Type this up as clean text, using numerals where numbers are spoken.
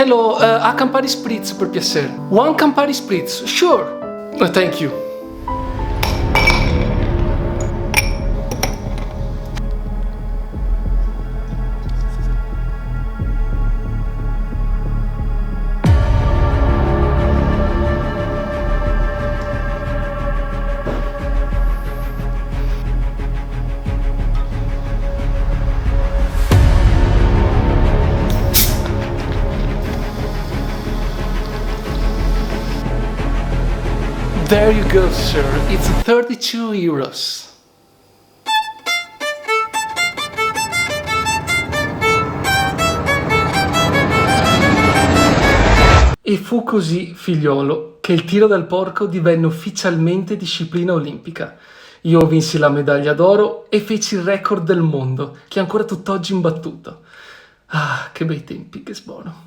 Hello, a Campari Spritz per piacere. One Campari Spritz, sure. Thank you. There you go, sir. It's 32 euros. E fu così, figliolo, che il tiro del porco divenne ufficialmente disciplina olimpica. Io vinsi la medaglia d'oro e feci il record del mondo, che è ancora tutt'oggi imbattuto. Ah, che bei tempi, che sbono.